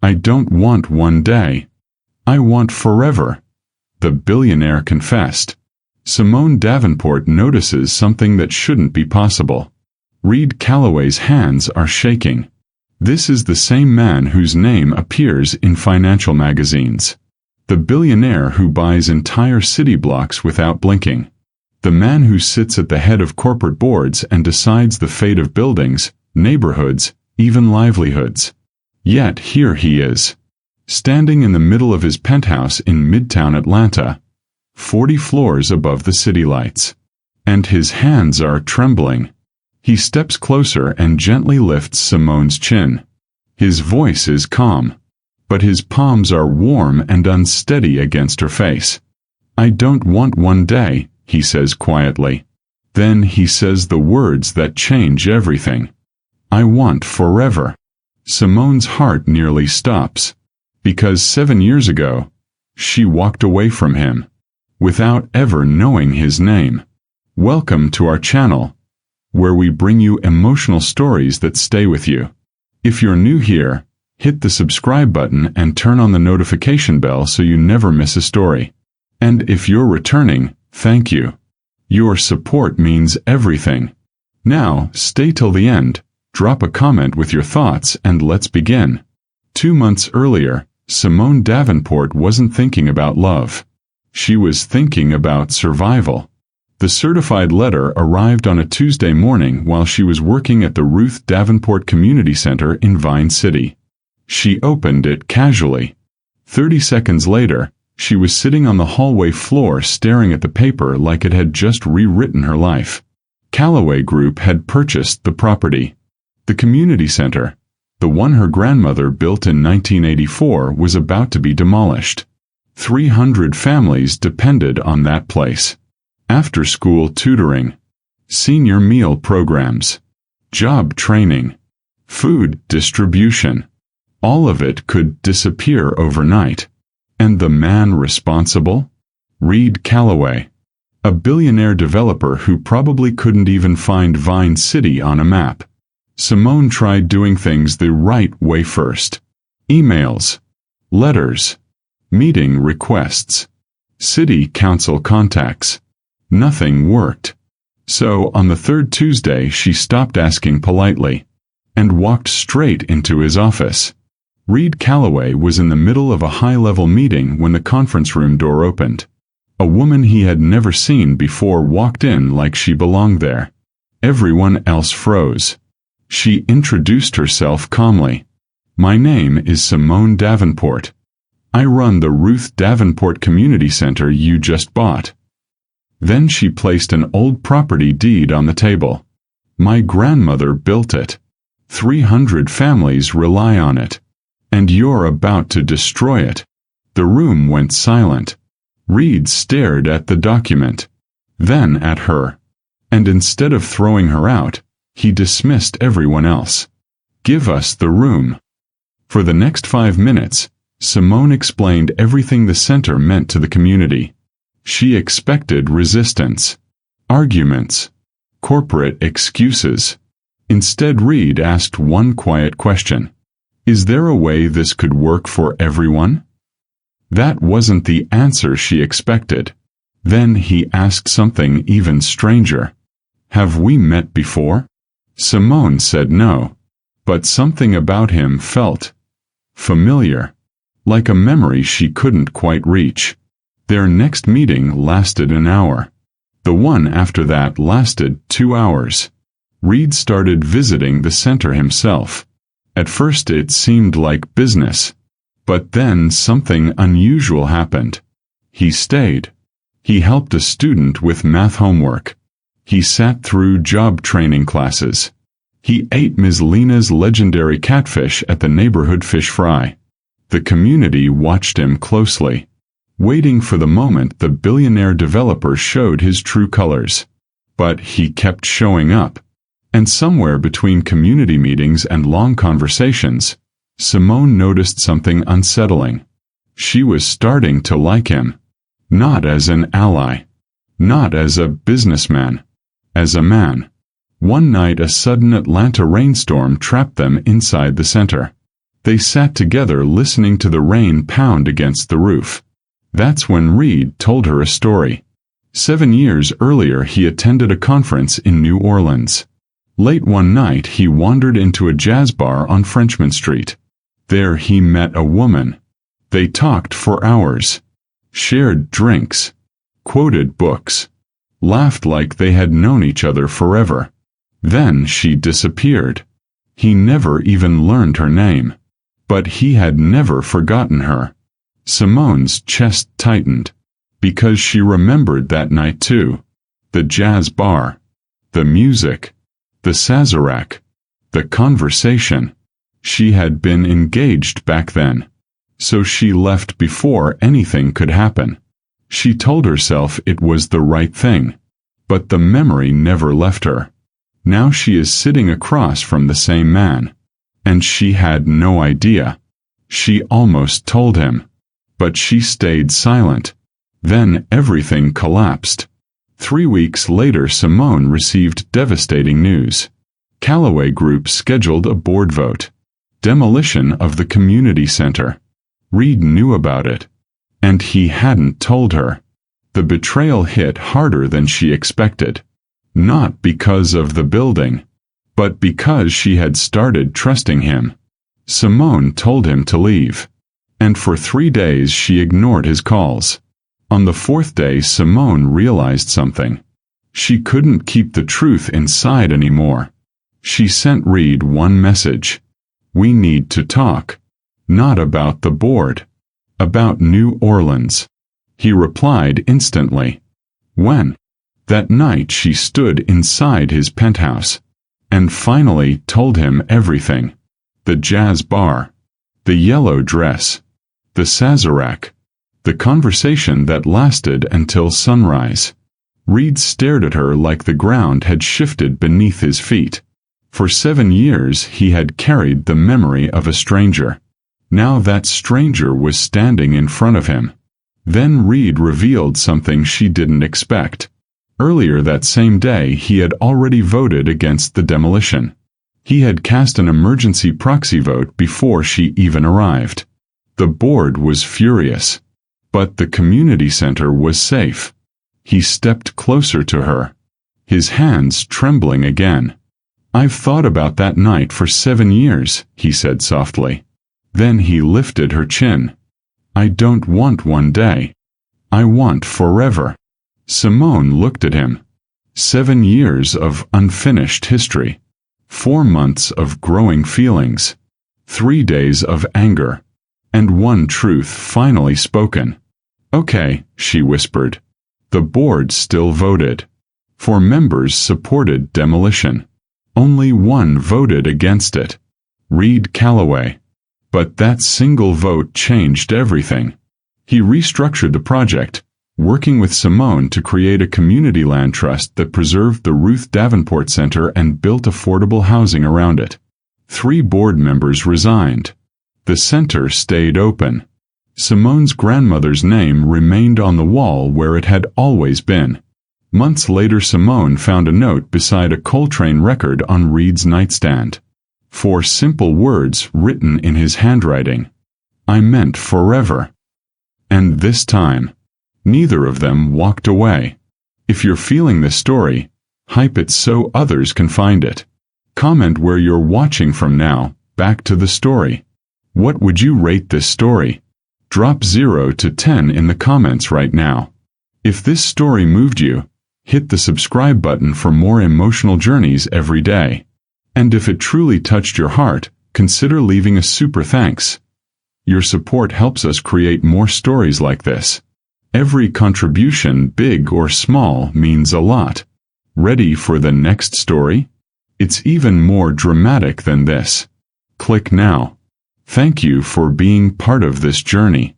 I don't want one day. I want forever, the billionaire confessed. Simone Davenport notices something that shouldn't be possible. Reid Calloway's hands are shaking. This is the same man whose name appears in financial magazines. The billionaire who buys entire city blocks without blinking. The man who sits at the head of corporate boards and decides the fate of buildings, neighborhoods, even livelihoods. Yet here he is, standing in the middle of his penthouse in Midtown Atlanta, 40 floors above the city lights. And his hands are trembling. He steps closer and gently lifts Simone's chin. His voice is calm, but his palms are warm and unsteady against her face. I don't want one day, he says quietly. Then he says the words that change everything. I want forever. Simone's heart nearly stops, because 7 years ago, she walked away from him, without ever knowing his name. Welcome to our channel, where we bring you emotional stories that stay with you. If you're new here, hit the subscribe button and turn on the notification bell so you never miss a story. And if you're returning, thank you. Your support means everything. Now, stay till the end, drop a comment with your thoughts, and let's begin. 2 months earlier, Simone Davenport wasn't thinking about love. She was thinking about survival. The certified letter arrived on a Tuesday morning while she was working at the Ruth Davenport Community Center in Vine City. She opened it casually. 30 seconds later, she was sitting on the hallway floor staring at the paper like it had just rewritten her life. Calloway Group had purchased the property. The community center, the one her grandmother built in 1984, was about to be demolished. 300 families depended on that place. After-school tutoring, senior meal programs, job training, food distribution. All of it could disappear overnight. And the man responsible? Reid Calloway, a billionaire developer who probably couldn't even find Vine City on a map. Simone tried doing things the right way first. Emails, letters, meeting requests, city council contacts. Nothing worked. So on the third Tuesday she stopped asking politely, and walked straight into his office. Reid Calloway was in the middle of a high-level meeting when the conference room door opened. A woman he had never seen before walked in like she belonged there. Everyone else froze. She introduced herself calmly. My name is Simone Davenport. I run the Ruth Davenport Community Center you just bought. Then she placed an old property deed on the table. My grandmother built it. 300 families rely on it. And you're about to destroy it. The room went silent. Reid stared at the document, then at her. And instead of throwing her out, he dismissed everyone else. Give us the room. For the next 5 minutes, Simone explained everything the center meant to the community. She expected resistance, arguments, corporate excuses. Instead, Reid asked one quiet question. Is there a way this could work for everyone? That wasn't the answer she expected. Then he asked something even stranger. Have we met before? Simone said no. But something about him felt familiar, like a memory she couldn't quite reach. Their next meeting lasted an hour. The one after that lasted 2 hours. Reid started visiting the center himself. At first it seemed like business. But then something unusual happened. He stayed. He helped a student with math homework. He sat through job training classes. He ate Ms. Lena's legendary catfish at the neighborhood fish fry. The community watched him closely, waiting for the moment the billionaire developer showed his true colors. But he kept showing up. And somewhere between community meetings and long conversations, Simone noticed something unsettling. She was starting to like him. Not as an ally. Not as a businessman. As a man. One night a sudden Atlanta rainstorm trapped them inside the center. They sat together listening to the rain pound against the roof. That's when Reid told her a story. 7 years earlier he attended a conference in New Orleans. Late one night he wandered into a jazz bar on Frenchmen Street. There he met a woman. They talked for hours, shared drinks, quoted books, laughed like they had known each other forever. Then she disappeared. He never even learned her name. But he had never forgotten her. Simone's chest tightened, because she remembered that night too. The jazz bar, the music, the Sazerac, the conversation. She had been engaged back then, so she left before anything could happen. She told herself it was the right thing, but the memory never left her. Now she is sitting across from the same man, and she had no idea. She almost told him, but she stayed silent. Then everything collapsed. 3 weeks later Simone received devastating news. Calloway Group scheduled a board vote. Demolition of the community center. Reid knew about it, and he hadn't told her. The betrayal hit harder than she expected. Not because of the building, but because she had started trusting him. Simone told him to leave, and for 3 days she ignored his calls. On the 4th day Simone realized something. She couldn't keep the truth inside anymore. She sent Reid one message. We need to talk. Not about the board. About New Orleans. He replied instantly. When? That night she stood inside his penthouse, and finally told him everything. The jazz bar. The yellow dress. The Sazerac. The conversation that lasted until sunrise. Reid stared at her like the ground had shifted beneath his feet. For 7 years he had carried the memory of a stranger. Now that stranger was standing in front of him. Then Reid revealed something she didn't expect. Earlier that same day he had already voted against the demolition. He had cast an emergency proxy vote before she even arrived. The board was furious. But the community center was safe. He stepped closer to her, his hands trembling again. I've thought about that night for 7 years, he said softly. Then he lifted her chin. I don't want one day. I want forever. Simone looked at him. 7 years of unfinished history. 4 months of growing feelings. 3 days of anger. And one truth finally spoken. Okay, she whispered. The board still voted. 4 members supported demolition. Only 1 voted against it. Reid Calloway. But that single vote changed everything. He restructured the project, working with Simone to create a community land trust that preserved the Ruth Davenport Center and built affordable housing around it. 3 board members resigned. The center stayed open. Simone's grandmother's name remained on the wall where it had always been. Months later Simone found a note beside a Coltrane record on Reid's nightstand. 4 simple words written in his handwriting. I meant forever. And this time, neither of them walked away. If you're feeling this story, hype it so others can find it. Comment where you're watching from now. Back to the story. What would you rate this story? Drop 0 to 10 in the comments right now. If this story moved you, hit the subscribe button for more emotional journeys every day. And if it truly touched your heart, consider leaving a super thanks. Your support helps us create more stories like this. Every contribution, big or small, means a lot. Ready for the next story? It's even more dramatic than this. Click now. Thank you for being part of this journey.